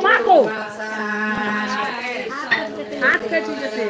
माको हाथ कैसे जैसे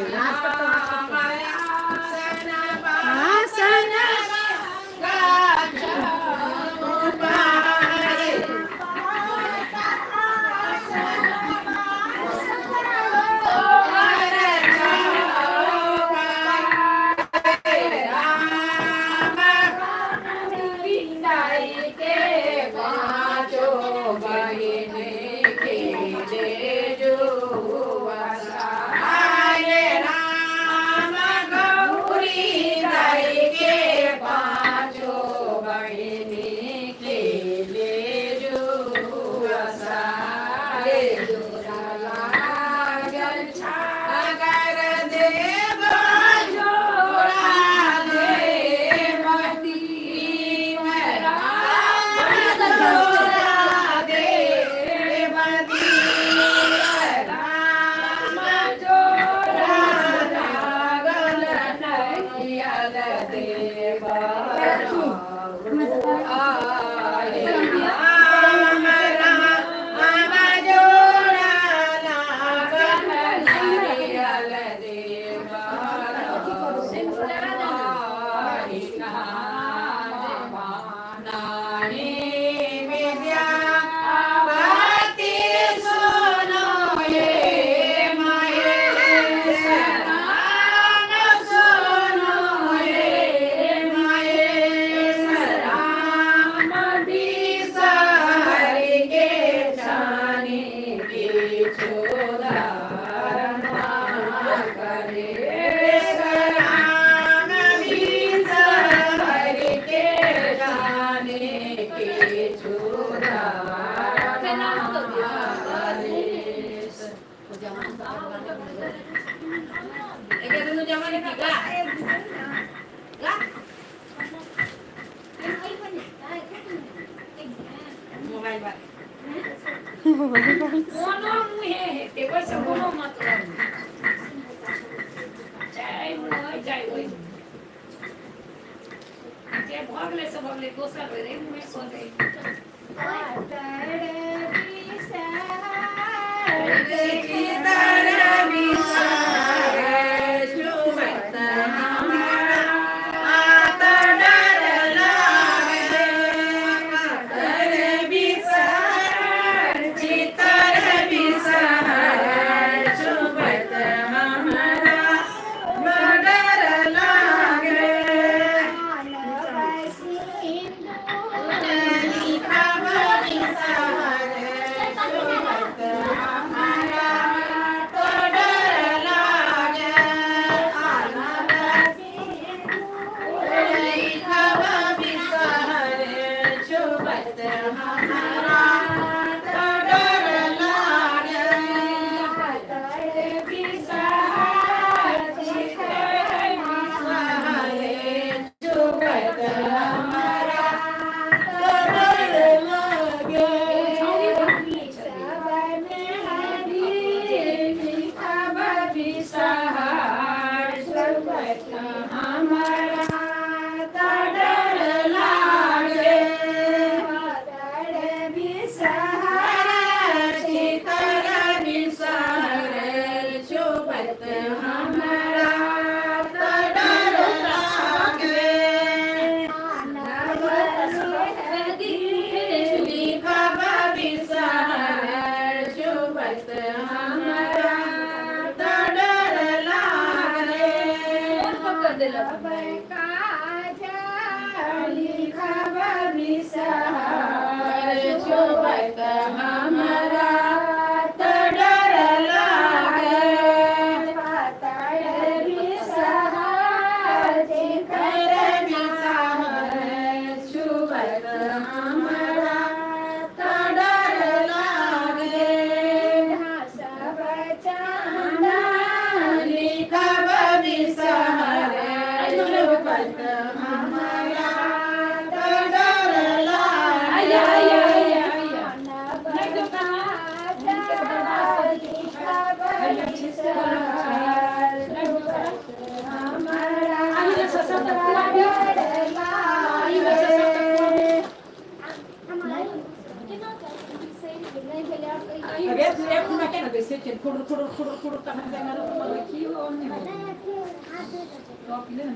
खुड़ खुड़ खुड़ खुड़ कहन के मारो तो लिखी हो नहीं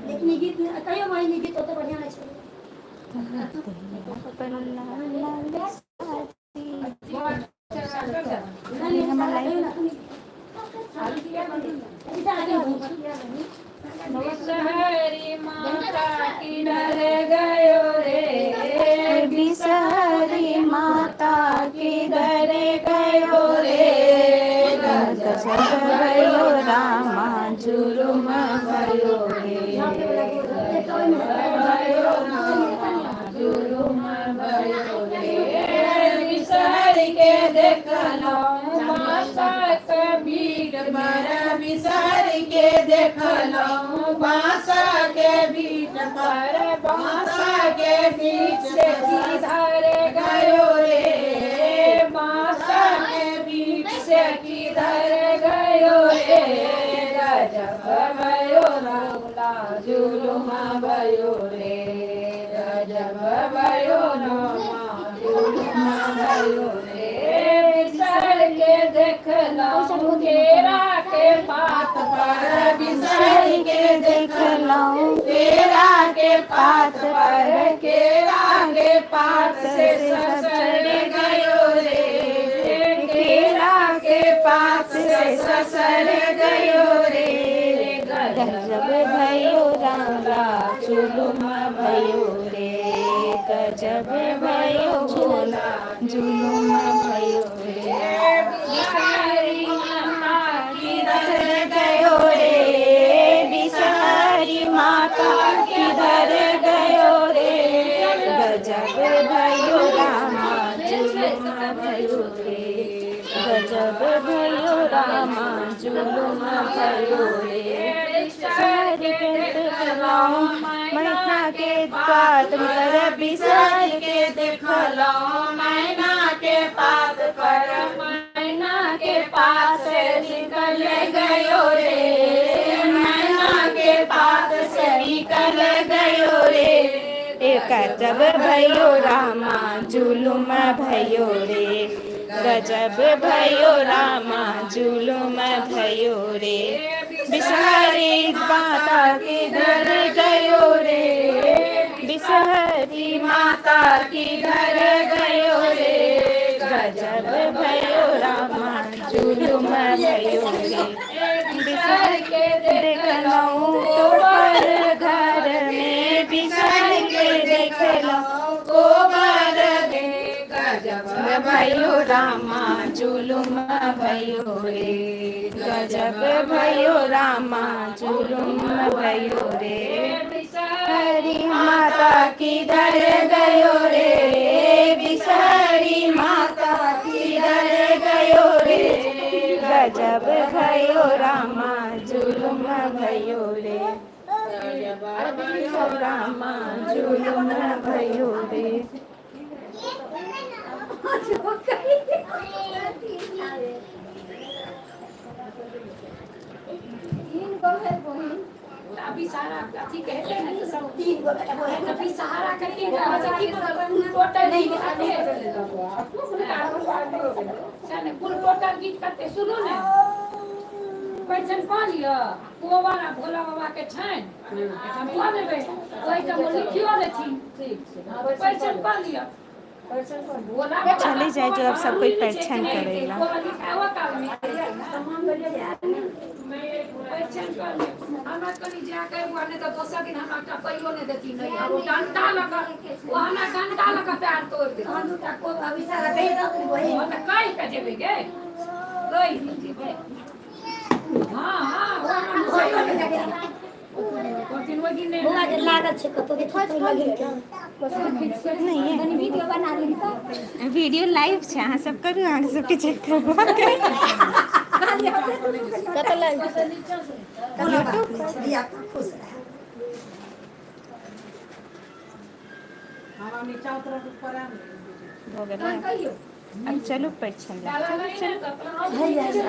देखनी गीत कहियो महीने गीत तो बढ़िया नहीं छै बिसहरी माता किधर गयो रे बिसहरी माता किधर गयो रे गजब भयो रामा जुलुम भयो रे जुलुम भयो रे बिसहरी के देखलो माता कबीर बर बिसहरी के देखलो बांसा के बीच पर बांसा के बीच से किधर गयो रे बांसा के बीच से किधर गयो रे गजब भयो रामा जुलुम भयो रे गजब भयो रामा जुलुम भयो रे बिसर के देखलो केरा के पात पर बिसर के देखलो केरा के पात पर केरा के पात से ससर गयो रे केरा के पात से ससर गयो रे गजब भयो रामा जुलुम भयो रे गजब भयो भोला जुलुम भयो रे बिसहरी माता किधर गयो रे बिसहरी माता किधर गयो रे गजब भयो रामा जुलुम भयो रे गजब भयो रामा जुलुम भयो रे बिसहरी के देखलो मैना के पात पर बिसहरी के देखलो मैना के पात पर मैना के पास से निकल गयो रे मैना के पास से निकल गयो रे गजब भयो रामा जुलुम भयो रे गजब भयो रामा जुलुम भयो रे बिसहरी माता किधर गयो रे बिसहरी माता किधर गयो रे गजब भयो रामा जुलुम भयो रे बिसर के देखलो ऊपर घर में बिसर के देखलो गोबर दे गजब भयो रामा जुलुम भयो रे गजब भयो रामा जुलुम भयो रे बिसहरी माता किधर गयो रे बिसहरी माता किधर गयो रे गजब भयो रामा जुलुम भयो रे रामा जुलुम भयो रे अभी सारा अथी कहते हैं तो सब तीन गो बेटा बहन अभी सहारा करके टोटल नहीं दिखाते फुल टोटल गीत करते सुनो ने पैसन पा लिया वो वाला भोला बाबा के छान हम पा देबे कोई तो लिखियो देथिन पैसन पा लिया चले जाए जो अब सब कोई परिछन करेगा हमरा कनी जाके वाने तो दोसर दिन हमरा का पैयो ने देती नहीं और डंडा लगा वो हमरा डंडा लगा पैर तोड़ दे हम दूटा को अभी सारा दे दो वही वो तो काई का जेबे गे गई जेबे हां हां वो हमरा कोथिन वो दिन ने बुआ जे लागल छै कतो के थोड़ी लगे के नहीं है तनी वीडियो बना ली तो वीडियो लाइव छे अहाँ सब करू अहाँ सबके चेक करबो कत लाइव यूट्यूब दिया खुश रह हम नीचा उतर ऊपर आ हो गया अब चलो परिछन डाला नहीं भैया